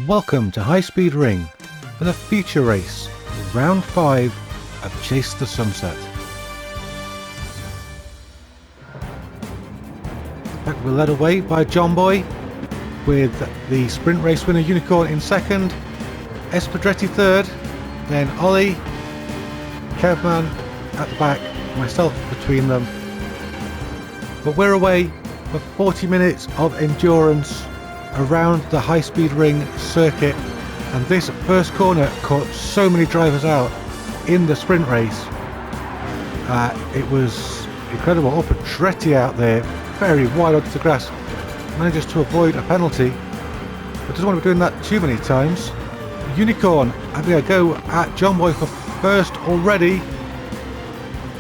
Welcome to High Speed Ring for the feature race, round 5 of Chase the Sunset. We're led away by John Boy with the sprint race winner Unicorn in second, Espadretti third, then Ollie, Kevman at the back, myself between them. But we're away for 40 minutes of endurance around the High Speed Ring circuit, and this first corner caught so many drivers out in the sprint race. It was incredible. Espadretti out there, very wide onto the grass, manages to avoid a penalty, but doesn't want to be doing that too many times. Unicorn having a go at John Boy for first already.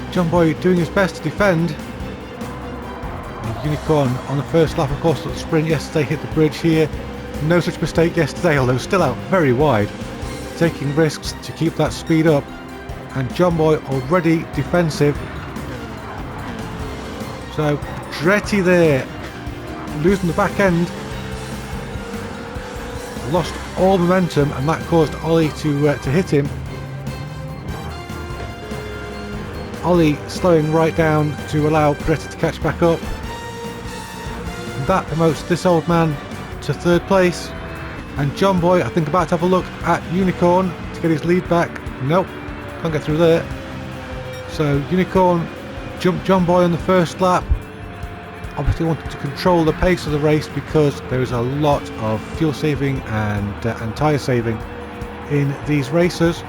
John Boy doing his best to defend. Unicorn on the first lap, of course, at the sprint yesterday, hit the bridge here. No such mistake yesterday, although still out very wide, taking risks to keep that speed up. And John Boy already defensive. So Dretty there, losing the back end, lost all momentum, and that caused Ollie to hit him. Ollie slowing right down to allow Dretty to catch back up. That promotes this old man to third place, and John Boy I think about to have a look at Unicorn to get his lead back. Nope, can't get through there. So Unicorn jumped John Boy on the first lap. Obviously wanted to control the pace of the race because there is a lot of fuel saving and tyre saving in these races.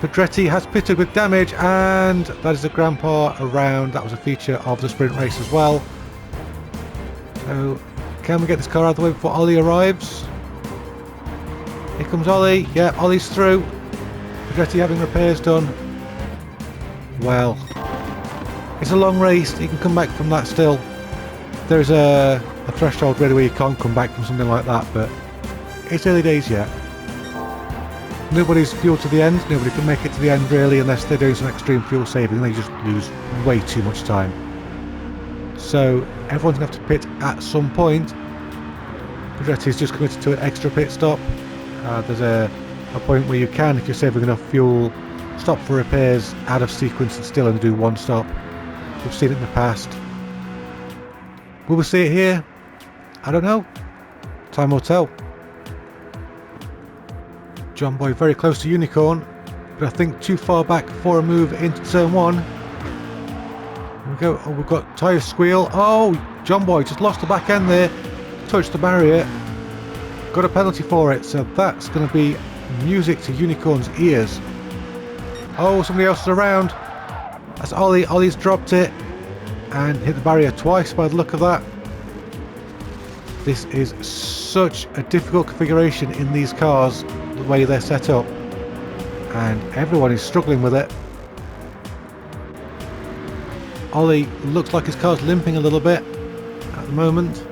Pedretti has pitted with damage, and that is a grandpa around. That was a feature of the sprint race as well. So can we get this car out of the way before Ollie arrives? Here comes Ollie. Yeah, Ollie's through. Pedretti having repairs done. Well, it's a long race. He can come back from that still. There's a threshold really where you can't come back from something like that, but it's early days yet. Nobody's fueled to the end. Nobody can make it to the end really unless they're doing some extreme fuel saving. They just lose way too much time. So everyone's going to have to pit at some point. Pedretti's just committed to an extra pit stop. There's a point where you can, if you're saving enough fuel, stop for repairs out of sequence and still only do one stop. We've seen it in the past. Will we see it here? I don't know. Time will tell. John Boy very close to Unicorn, but I think too far back for a move into turn 1. Here we go. Oh, we've got tyre squeal. Oh, John Boy just lost the back end there. Touched the barrier. Got a penalty for it, so that's going to be music to Unicorn's ears. Oh, somebody else is around. That's Ollie. Ollie's dropped it and hit the barrier twice by the look of that. This is such a difficult configuration in these cars, the way they're set up, and everyone is struggling with it. Ollie looks like his car's limping a little bit at the moment.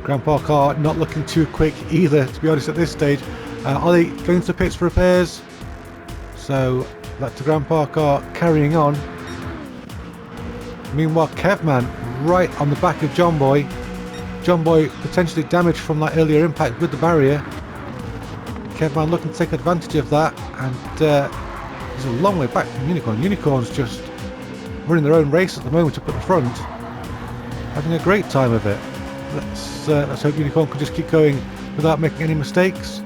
Grandpa car not looking too quick either, to be honest, at this stage. Ollie going to the pits for repairs, so that's the Grandpa car carrying on. Meanwhile, Kevman right on the back of John Boy. John Boy potentially damaged from that earlier impact with the barrier. Kevman looking to take advantage of that, and he's a long way back from Unicorn. Unicorn's just running their own race at the moment up at the front, having a great time of it. Let's hope Unicorn can just keep going without making any mistakes.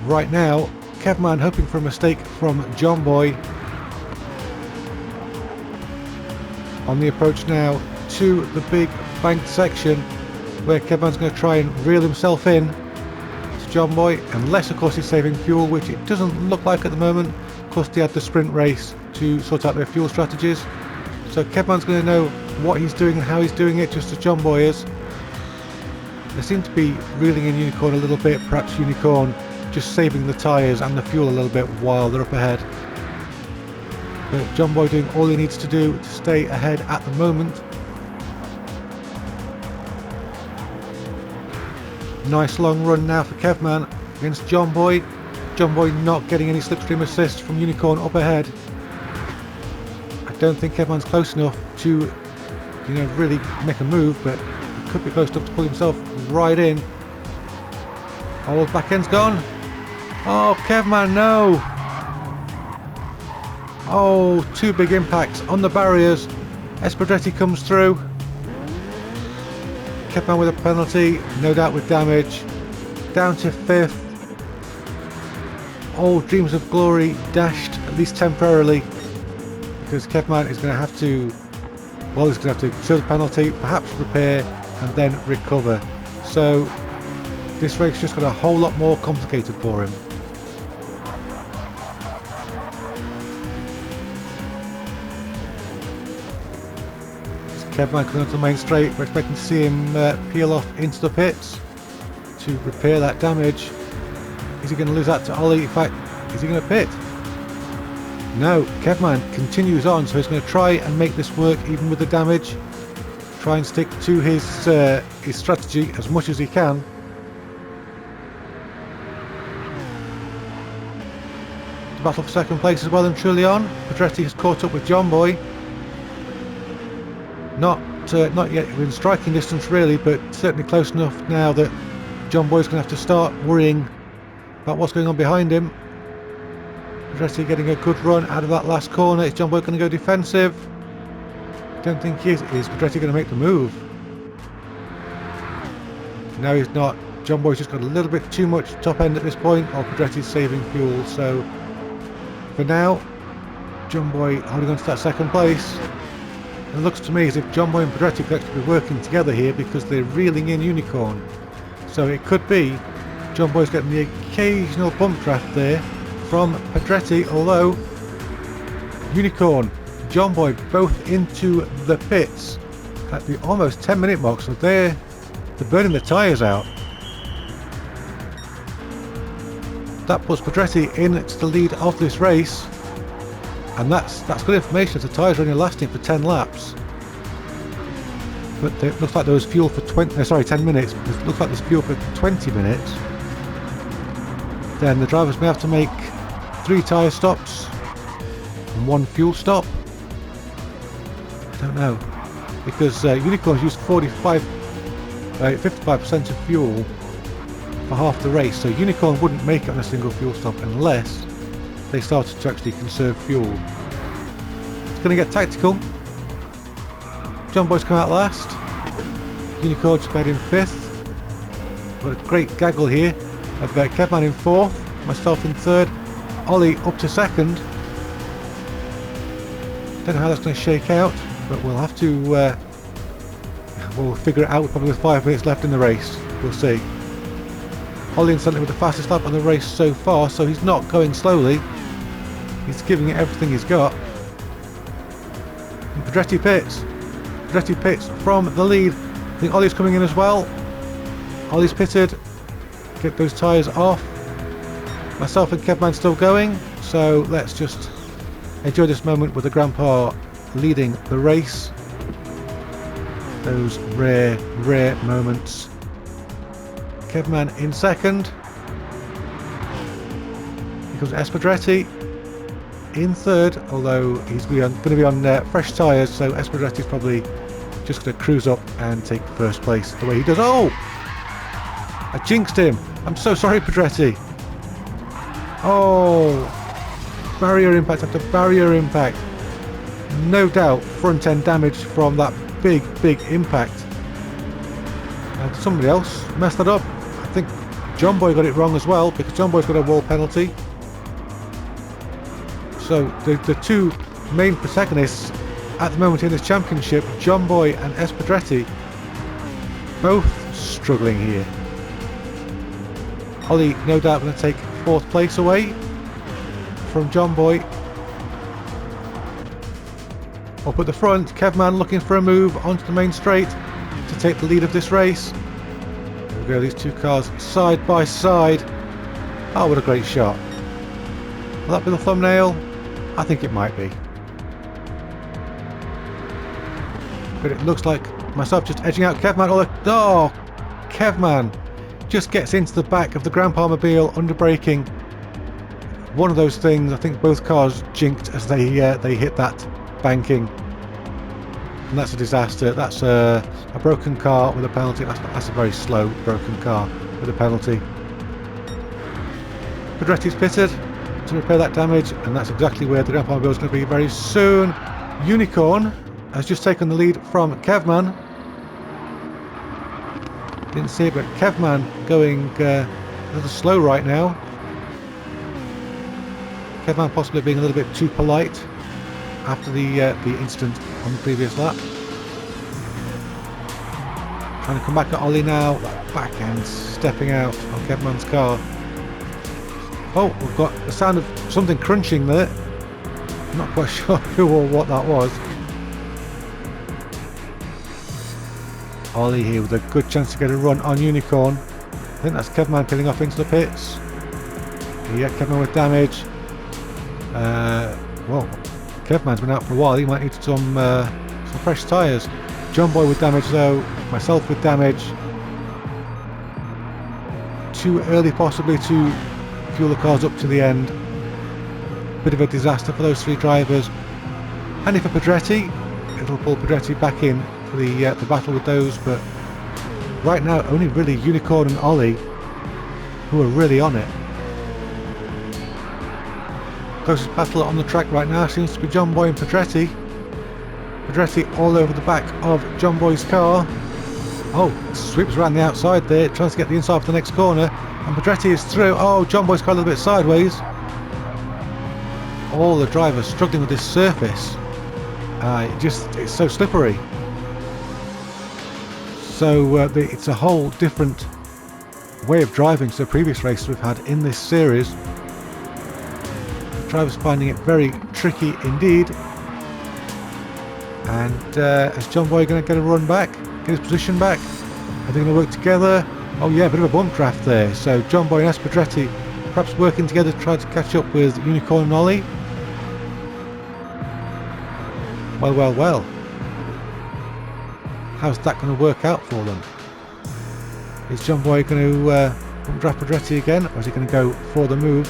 Right now, Kevman hoping for a mistake from John Boy. On the approach now to the big banked section, where Kevman's going to try and reel himself in to John Boy, unless of course he's saving fuel, which it doesn't look like at the moment. Of course they had the sprint race to sort out their fuel strategies, so Kevman's going to know what he's doing and how he's doing it, just as John Boy is. They seem to be reeling in Unicorn a little bit, perhaps Unicorn just saving the tyres and the fuel a little bit while they're up ahead. But John Boy doing all he needs to do to stay ahead at the moment. Nice long run now for Kevman against John Boy. John Boy not getting any slipstream assist from Unicorn up ahead. I don't think Kevman's close enough to, really make a move, but could be close enough to pull himself right in. Oh, the back end's gone. Oh, Kevman, no. Oh, two big impacts on the barriers. Espadretti comes through. Kevman with a penalty, no doubt with damage. Down to 5th. All dreams of glory dashed, at least temporarily, because Kevman is going to have to, well, he's going to have to show the penalty, perhaps repair, and then recover. So this race just got a whole lot more complicated for him. Kevman coming onto the main straight. We're expecting to see him peel off into the pits to repair that damage. Is he going to lose that to Ollie? In fact, is he going to pit? No, Kevman continues on, so he's going to try and make this work even with the damage. Try and stick to his strategy as much as he can. The battle for second place is well and truly on. Pedretti has caught up with John Boy. Not yet within striking distance really, but certainly close enough now that John Boy's going to have to start worrying about what's going on behind him. Pedretti getting a good run out of that last corner. Is John Boy going to go defensive? Don't think he is. Is Pedretti going to make the move? No, he's not. John Boy's just got a little bit too much top end at this point, or Pedretti's saving fuel. So for now, John Boy holding on to that second place. It looks to me as if John Boy and Pedretti could actually be working together here because they're reeling in Unicorn. So it could be John Boy's getting the occasional bump draft there from Pedretti, although Unicorn, John Boy both into the pits at the almost 10-minute mark, so they're burning the tyres out. That puts Pedretti into the lead of this race, and that's good information as the tyres are only lasting for 10 laps. But it looks like there was fuel for 10 minutes. It looks like there's fuel for 20 minutes. Then the drivers may have to make 3 tyre stops and 1 fuel stop. I don't know, because Unicorns used 55% of fuel for half the race, so Unicorn wouldn't make it on a single fuel stop unless they started to actually conserve fuel. It's going to get tactical. John Boy's come out last. Unicorn's made in 5th. Got a great gaggle here. I've got Kevman in 4th, myself in 3rd, Ollie up to 2nd. Don't know how that's going to shake out, but we'll have to we'll figure it out probably with 5 minutes left in the race. We'll see. Ollie incidentally with the fastest lap on the race so far, so he's not going slowly. He's giving it everything he's got. And Pedretti pits. Pedretti pits from the lead. I think Ollie's coming in as well. Ollie's pitted. Get those tyres off. Myself and Kevman still going, so let's just enjoy this moment with the Grandpa leading the race. Those rare moments. Kevman in 2nd. Here comes Espadretti in 3rd, although he's going to be on fresh tyres, so Espadretti's probably just going to cruise up and take 1st place the way he does. Oh! I jinxed him. I'm so sorry, Pedretti. Oh! Barrier impact after barrier impact. No doubt front end damage from that big impact. And somebody else messed that up. I think John Boy got it wrong as well, because John Boy's got a wall penalty. So the two main protagonists at the moment in this championship, John Boy and Espadretti, both struggling here. Ollie no doubt going to take 4th place away from John Boy. Up at the front, Kevman looking for a move onto the main straight to take the lead of this race. There we go, these two cars side by side. Oh, what a great shot. Will that be the thumbnail? I think it might be. But it looks like myself just edging out Kevman. Oh, Kevman just gets into the back of the Grandpa Mobile under braking. One of those things, I think both cars jinked as they hit that banking. and that's a disaster. That's a broken car with a penalty. That's a very slow broken car with a penalty. Pedretti's pitted to repair that damage, and that's exactly where the Grandpa Mobile is going to be very soon. Unicorn has just taken the lead from Kevman. Didn't see it, but Kevman going a little slow right now. Kevman possibly being a little bit too polite after the incident on the previous lap. Trying to come back at Ollie now. Back end stepping out on Kevman's car. Oh, we've got the sound of something crunching there. I'm not quite sure who or what that was. Ollie here with a good chance to get a run on Unicorn. I think that's Kevman peeling off into the pits. Yeah, Kevman with damage. Well, Kevman's been out for a while. He might need some fresh tyres. John Boy with damage though. Myself with damage. Too early possibly to fuel the cars up to the end. Bit of a disaster for those three drivers. Handy for Pedretti. It'll pull Pedretti back in for the battle with those, but right now only really Unicorn and Ollie who are really on it. Closest battle on the track right now seems to be John Boy and Pedretti. Pedretti all over the back of John Boy's car. Oh, sweeps around the outside there, tries to get the inside for the next corner, and Pedretti is through. Oh, John Boy's car a little bit sideways. All the drivers struggling with this surface. It's so slippery. So it's a whole different way of driving to the previous races we've had in this series. The drivers finding it very tricky indeed. And is John Boy going to get a run back? Get his position back? Are they going to work together? Oh yeah, a bit of a bump draft there. So John Boy and Pedretti perhaps working together to try to catch up with Unicorn and Ollie. Well. How's that going to work out for them? Is John Boy going to bump draft Pedretti again, or is he going to go for the move?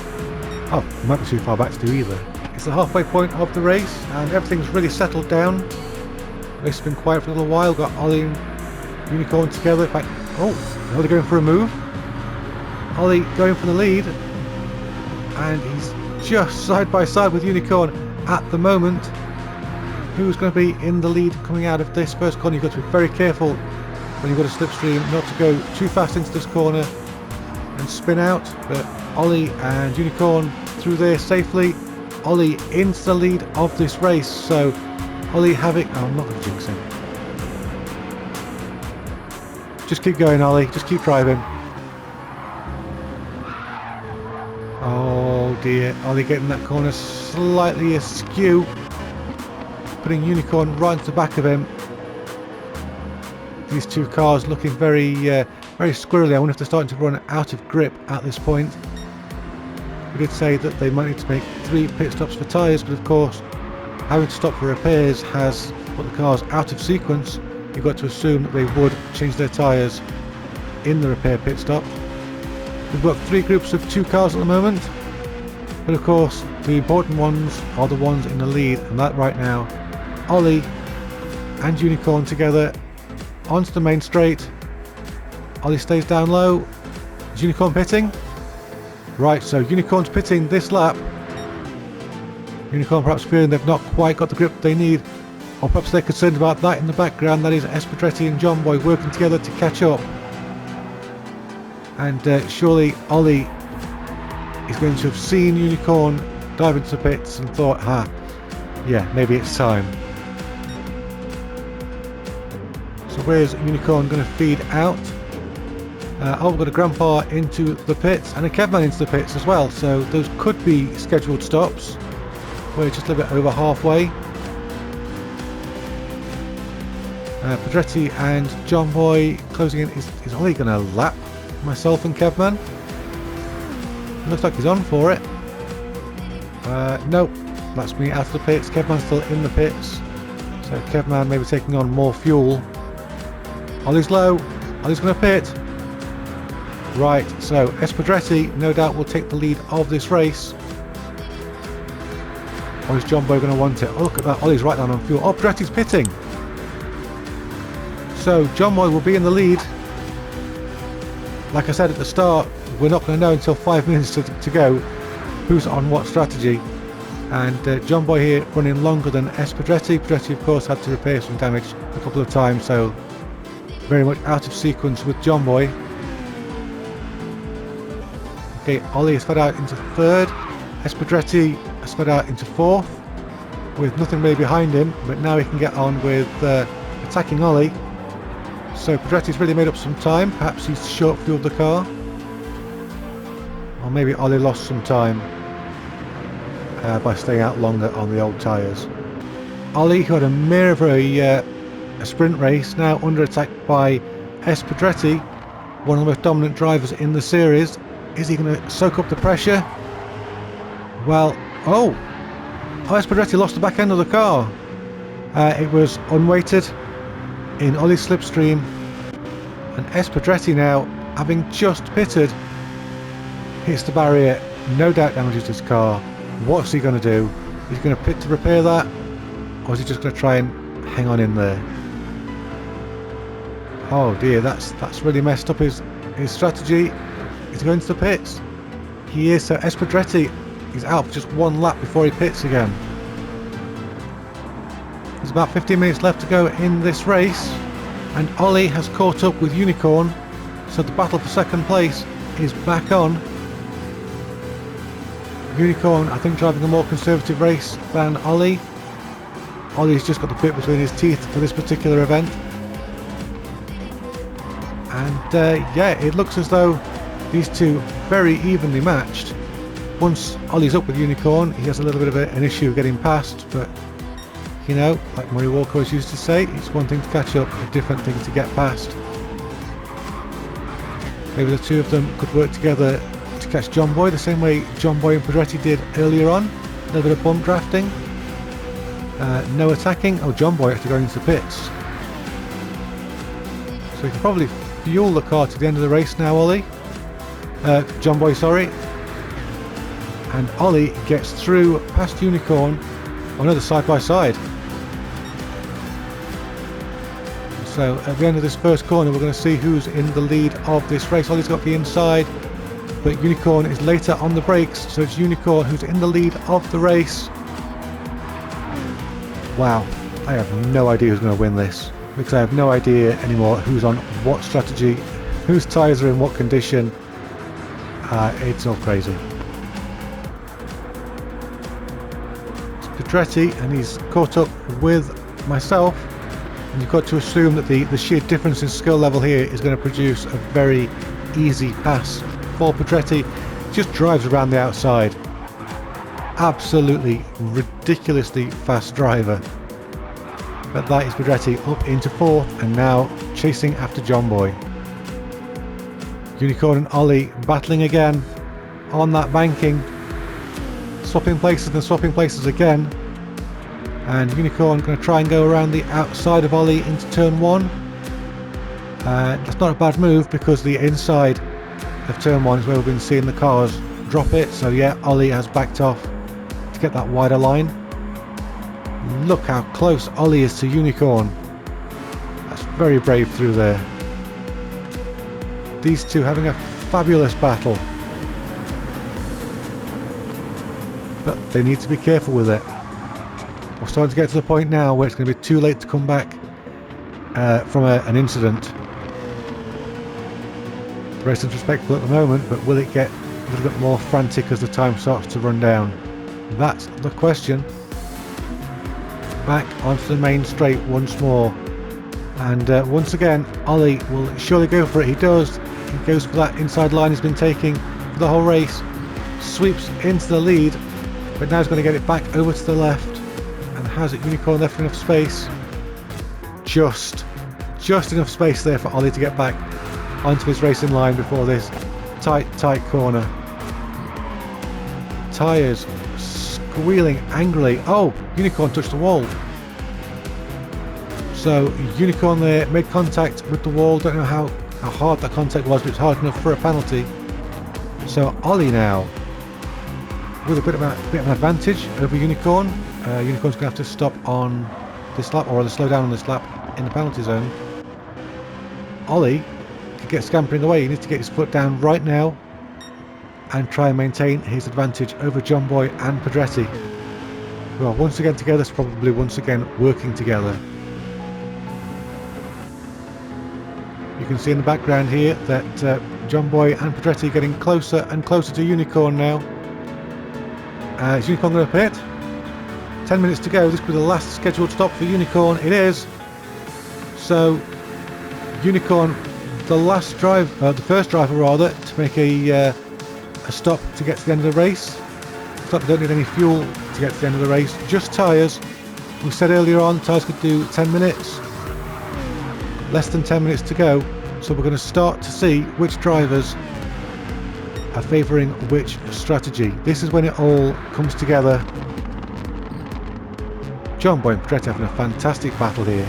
Oh, he might be too far back to do either. It's the halfway point of the race, and everything's really settled down. The race has been quiet for a little while. Got Ollie and Unicorn together. In fact, oh, Ollie going for a move. Ollie going for the lead, and he's just side by side with Unicorn at the moment. Who's going to be in the lead coming out of this first corner? You've got to be very careful when you've got a slipstream not to go too fast into this corner and spin out. But Ollie and Unicorn through there safely. Ollie into the lead of this race. So Ollie having... Oh, I'm not going to jinx him. Just keep going, Ollie. Just keep driving. Oh dear. Ollie getting that corner slightly askew. Putting Unicorn right into the back of him. These two cars looking very squirrely. I wonder if they're starting to run out of grip at this point. We did say that they might need to make 3 pit stops for tyres, but of course having to stop for repairs has put the cars out of sequence. You've got to assume that they would change their tyres in the repair pit stop. We've got 3 groups of 2 cars at the moment, but of course the important ones are the ones in the lead, and that right now Ollie and Unicorn together onto the main straight. Ollie stays down low. Is Unicorn pitting? Right, so Unicorn's pitting this lap. Unicorn perhaps feeling they've not quite got the grip they need, or perhaps they're concerned about that in the background. That is Pedretti and John Boy working together to catch up. And surely Ollie is going to have seen Unicorn dive into the pits and thought, yeah, maybe it's time. So where's Unicorn going to feed out? We've got a Grandpa into the pits and a Kevman into the pits as well. So those could be scheduled stops. We're just a little bit over halfway. Pedretti and John Boy closing in. Is Ollie going to lap myself and Kevman? Looks like he's on for it. Nope. That's me out of the pits. Kevman's still in the pits. So Kevman maybe taking on more fuel. Ollie's low. Ollie's going to pit. Right, so Pedretti no doubt will take the lead of this race. Or is John Boy going to want it? Oh, look at that. Ollie's right down on fuel. Oh, Pedretti's pitting. So John Boy will be in the lead. Like I said at the start, we're not going to know until 5 minutes to go who's on what strategy. And John Boy here running longer than Espadretti. Pedretti of course had to repair some damage a couple of times, so very much out of sequence with John Boy. Okay, Ollie has fed out into third. Espadretti has fed out into fourth with nothing really behind him, but now he can get on with attacking Ollie. So Pedretti's really made up some time. Perhaps he's short fueled the car, or maybe Ollie lost some time by staying out longer on the old tyres. Ollie, who had a mirror of a sprint race, now under attack by Espadretti, one of the most dominant drivers in the series. Is he going to soak up the pressure? Well, Espadretti lost the back end of the car. It was unweighted in Ollie's slipstream, and Espadretti now, having just pitted, hits the barrier, no doubt damages his car. What's he going to do? Is he going to pit to repair that, or is he just going to try and hang on in there? Oh dear, that's really messed up his strategy. He's going to the pits. He is. So Espadretti is out for just one lap before he pits again. There's about 15 minutes left to go in this race, and Ollie has caught up with Unicorn, so the battle for second place is back on. Unicorn, I think, driving a more conservative race than Ollie. Ollie's just got the bit between his teeth for this particular event. And yeah, it looks as though these two very evenly matched. Once Ollie's up with Unicorn, he has a little bit of an issue getting past, but you know, like Murray Walker always used to say, it's one thing to catch up, a different thing to get past. Maybe the two of them could work together to catch John Boy the same way John Boy and Pedretti did earlier on. A little bit of bump drafting, no attacking. Oh, John Boy actually going into the pits, so he can probably fuel the car to the end of the race now, Ollie. John Boy, sorry. And Ollie gets through past Unicorn on another side by side. So at the end of this first corner, we're going to see who's in the lead of this race. Ollie's got the inside, but Unicorn is later on the brakes, so it's Unicorn who's in the lead of the race. Wow, I have no idea who's going to win this, because I have no idea anymore who's on what strategy, whose tyres are in what condition. It's all crazy. It's Pedretti, and he's caught up with myself, and you've got to assume that the sheer difference in skill level here is going to produce a very easy pass for Pedretti. Just drives around the outside. Absolutely ridiculously fast driver. But that is Pedretti up into fourth, and now chasing after John Boy. Unicorn and Ollie battling again on that banking, swapping places and swapping places again, and Unicorn going to try and go around the outside of Ollie into turn one. That's not a bad move, because the inside of turn one is where we've been seeing the cars drop it. So yeah, Ollie has backed off to get that wider line. Look how close Ollie is to Unicorn. That's very brave through there. These two having a fabulous battle, but they need to be careful with it. We're starting to get to the point now where it's going to be too late to come back from an incident. The race is respectful at the moment, but will it get a little bit more frantic as the time starts to run down? That's the question. Back onto the main straight once more, and once again Ollie will surely go for it. He does. He goes for that inside line he's been taking for the whole race, sweeps into the lead, but now he's going to get it back over to the left, and has it. Unicorn left enough space, just enough space there for Ollie to get back onto his racing line before this tight corner. Tyres squealing angrily. Oh, Unicorn touched the wall. So Unicorn there made contact with the wall. Don't know how hard that contact was, but it's hard enough for a penalty. So Ollie now with a bit of an advantage over Unicorn. Unicorn's going to have to stop on this lap, or rather slow down on this lap in the penalty zone. Ollie could get scampering away. He needs to get his foot down right now and try and maintain his advantage over John Boy and Pedretti, who are once again together, probably once again working together. You can see in the background here that John Boy and Pedretti are getting closer and closer to Unicorn now. Is Unicorn going to pit? 10 minutes to go. This will be the last scheduled stop for Unicorn. It is. So Unicorn, the first driver rather, to make a stop to get to the end of the race. Looks like they don't need any fuel to get to the end of the race, just tyres. We said earlier on tyres could do 10 minutes. Less than 10 minutes to go, so we're going to start to see which drivers are favouring which strategy. This is when it all comes together. John Boy and Pedretti having a fantastic battle here.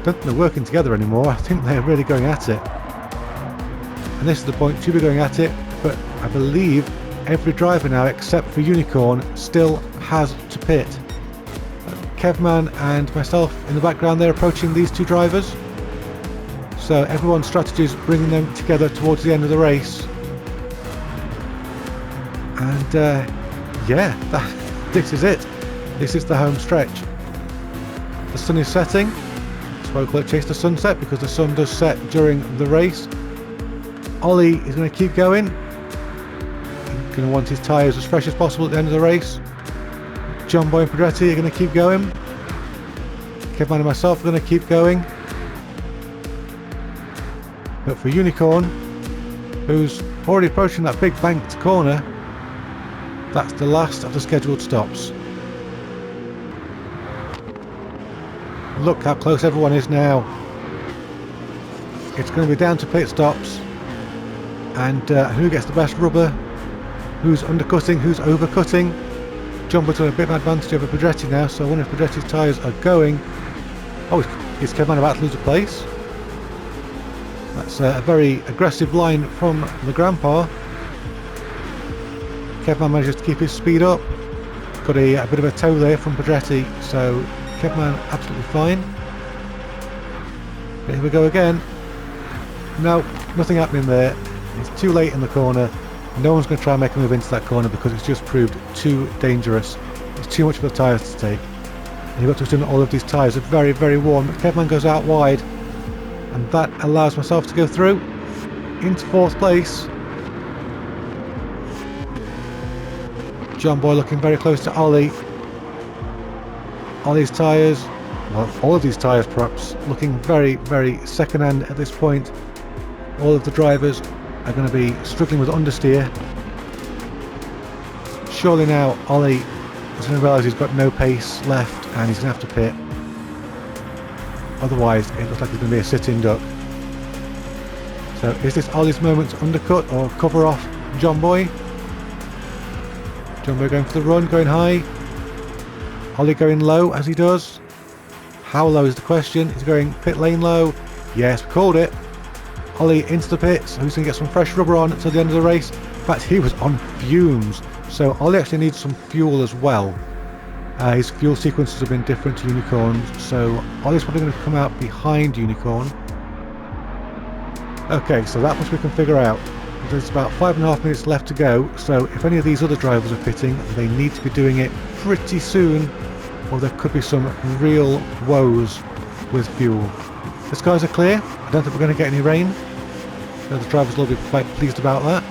Don't think they're working together anymore. I think they're really going at it. And this is the point to be going at it, but I believe every driver now except for Unicorn still has to pit. Kevman and myself in the background, they're approaching these two drivers. So everyone's strategy is bringing them together towards the end of the race. And yeah, this is it. This is the home stretch. The sun is setting. That's why we call it Chase the Sunset, because the sun does set during the race. Ollie is going to keep going. He's going to want his tyres as fresh as possible at the end of the race. John Boy and Pedretti are going to keep going. Kevman and myself are going to keep going. But for Unicorn, who's already approaching that big banked corner, that's the last of the scheduled stops. Look how close everyone is now. It's going to be down to pit stops. And who gets the best rubber, who's undercutting, who's overcutting. John Boy's got a bit of an advantage over Pedretti now, so I wonder if Pedretti's tyres are going. Oh, is Kevman about to lose a place? That's a very aggressive line from the grandpa. Kevman manages to keep his speed up. Got a bit of a tow there from Pedretti, so Kevman absolutely fine. But here we go again. No, nothing happening there. It's too late in the corner. No one's going to try and make a move into that corner because it's just proved too dangerous. It's too much for the tyres to take. And you've got to assume that all of these tyres are very, very warm. But Kevman goes out wide, and that allows myself to go through into fourth place. John Boy looking very close to Ollie. Ollie's tyres, well, all of these tyres perhaps, looking very, very second hand at this point. All of the drivers are going to be struggling with understeer. Surely now Ollie is going to realise he's got no pace left and he's going to have to pit. Otherwise it looks like it's going to be a sit-in duck. So is this Ollie's moment to undercut or cover off John Boy? John Boy going for the run, going high. Ollie going low as he does. How low is the question? He's going pit lane low. Yes, we called it. Ollie into the pits. Who's going to get some fresh rubber on until the end of the race? In fact, he was on fumes. So Ollie actually needs some fuel as well. His fuel sequences have been different to Unicorn's. So Ollie's probably going to come out behind Unicorn. Okay, so that much we can figure out. There's about 5.5 minutes left to go. So if any of these other drivers are pitting, they need to be doing it pretty soon, or there could be some real woes with fuel. The skies are clear. I don't think we're going to get any rain. The drivers will be quite pleased about that.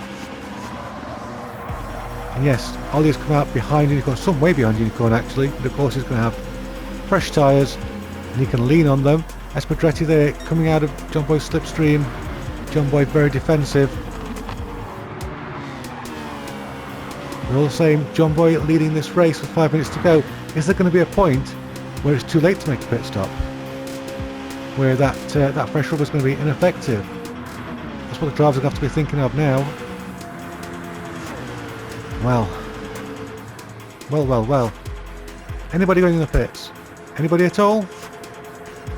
And yes, Ollie has come out behind Unicorn, some way behind Unicorn actually, but of course he's going to have fresh tyres and he can lean on them. Pedretti there coming out of John Boy's slipstream. John Boy very defensive. We're all the same, John Boy leading this race with 5 minutes to go. Is there going to be a point where it's too late to make a pit stop? Where that fresh rubber is going to be ineffective? That's what the drivers are going to have to be thinking of now. Well. Anybody going in the pits? Anybody at all?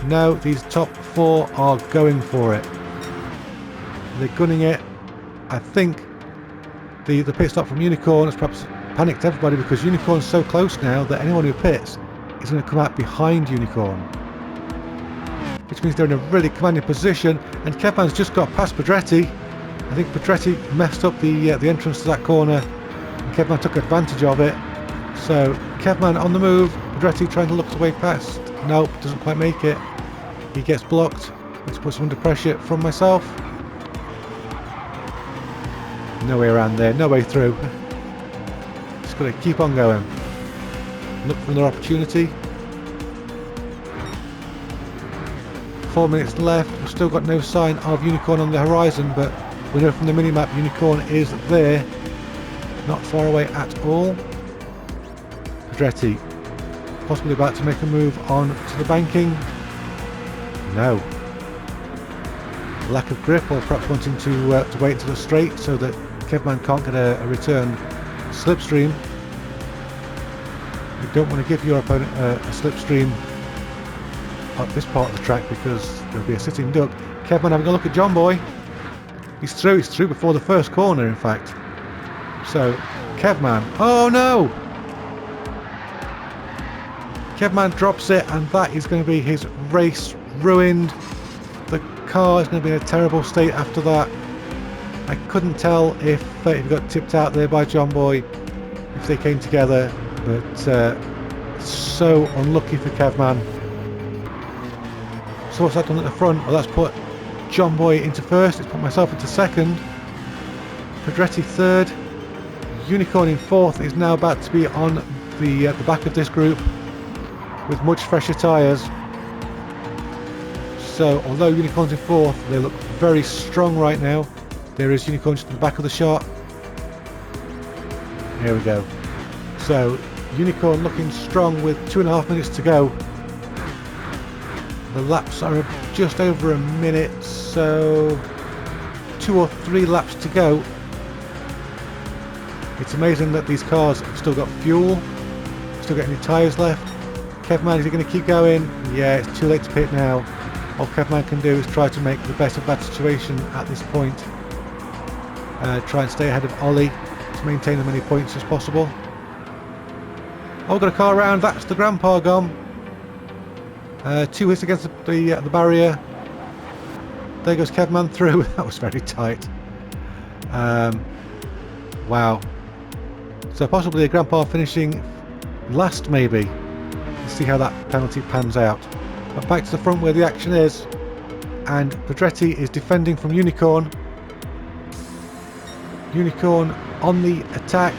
No, these top four are going for it. They're gunning it. I think the pit stop from Unicorn has perhaps panicked everybody because Unicorn's so close now that anyone who pits is going to come out behind Unicorn. which means they're in a really commanding position, and Kevman's just got past Pedretti. I think Pedretti messed up the entrance to that corner, and Kevman took advantage of it. So Kevman on the move, Pedretti trying to look his way past. Nope, doesn't quite make it. He gets blocked, which puts him under pressure from myself. No way around there, no way through. Just got to keep on going. Look for another opportunity. 4 minutes left. We've still got no sign of Unicorn on the horizon, but we know from the minimap Unicorn is there. Not far away at all. Pedretti possibly about to make a move on to the banking. No. Lack of grip, or perhaps wanting to wait until it's straight so that Kevman can't get a return slipstream. You don't want to give your opponent a slipstream at this part of the track because there'll be a sitting duck. Kevman having a look at John Boy. He's through before the first corner, in fact. So Kevman, oh no! Kevman drops it, and that is going to be his race ruined. The car is going to be in a terrible state after that. I couldn't tell if he got tipped out there by John Boy, if they came together, but so unlucky for Kevman. So what's that done at the front? Well, that's put John Boy into first, it's put myself into second. Pedretti third. Unicorn in fourth is now about to be on the back of this group with much fresher tyres. So although Unicorn's in fourth, they look very strong right now. There is Unicorn just at the back of the shot. Here we go. So Unicorn looking strong with 2.5 minutes to go. The laps are just over a minute, so 2 or 3 laps to go. It's amazing that these cars have still got fuel, still got any tyres left. Kevman, is he going to keep going? Yeah, it's too late to pit now. All Kevman can do is try to make the best of that situation at this point. Try and stay ahead of Ollie to maintain as many points as possible. Oh, we've got a car around, that's the Grandpa gone. 2 hits against the barrier. There goes Kevman through. That was very tight. Wow. So possibly a Grandpa finishing last, maybe. Let's see how that penalty pans out. But back to the front where the action is, and Pedretti is defending from Unicorn. Unicorn on the attack,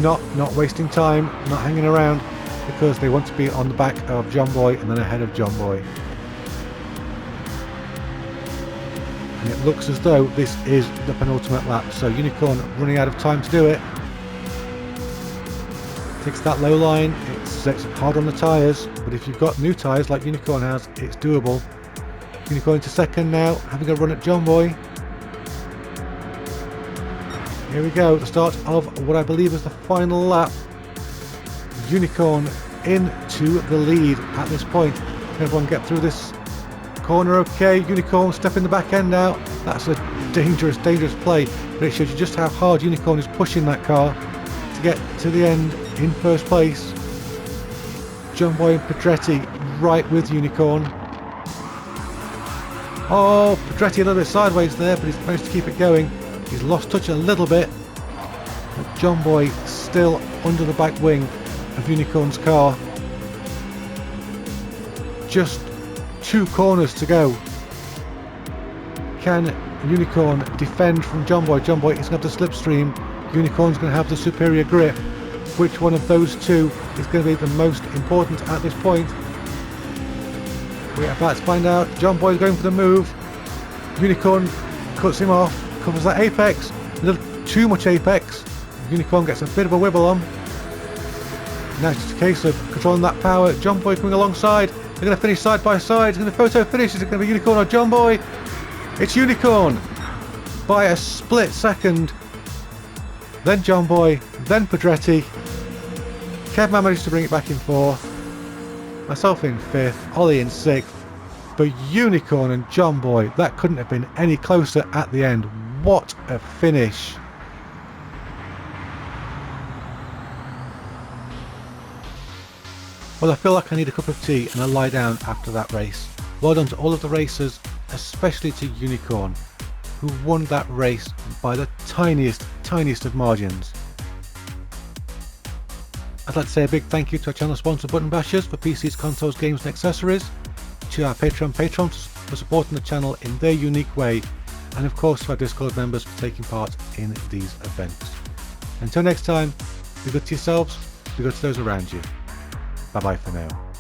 not wasting time, not hanging around, because they want to be on the back of John Boy and then ahead of John Boy. And it looks as though this is the penultimate lap, so Unicorn running out of time to do it. Takes that low line, it's hard on the tyres, but if you've got new tyres like Unicorn has, it's doable. Unicorn into second now, having a run at John Boy. Here we go, the start of what I believe is the final lap. Unicorn into the lead at this point. Can everyone get through this corner okay? Unicorn stepping the back end out. That's a dangerous play, but it shows you just how hard Unicorn is pushing that car to get to the end in first place. John Boy and Pedretti right with Unicorn. Oh, Pedretti a little bit sideways there, but he's managed to keep it going. He's lost touch a little bit, but John Boy still under the back wing of Unicorn's car. Just 2 corners to go. Can Unicorn defend from John Boy? John Boy is going to have the slipstream. Unicorn's going to have the superior grip. Which one of those two is going to be the most important at this point? We're about to find out. John Boy is going for the move. Unicorn cuts him off, covers that apex, a little too much apex. Unicorn gets a bit of a wibble on. Now it's just a case of controlling that power. John Boy coming alongside. They're going to finish side by side. It's going to photo finish. Is it going to be Unicorn or John Boy? It's Unicorn by a split second. Then John Boy, then Pedretti. Kevman managed to bring it back in 4th. Myself in 5th, Ollie in 6th. But Unicorn and John Boy, that couldn't have been any closer at the end. What a finish. Well, I feel like I need a cup of tea and a lie down after that race. Well done to all of the racers, especially to Unicorn, who won that race by the tiniest of margins. I'd like to say a big thank you to our channel sponsor Button Bashers for PCs, consoles, games and accessories, to our Patreon patrons for supporting the channel in their unique way, and of course to our Discord members for taking part in these events. Until next time, be good to yourselves, be good to those around you. Bye bye for now.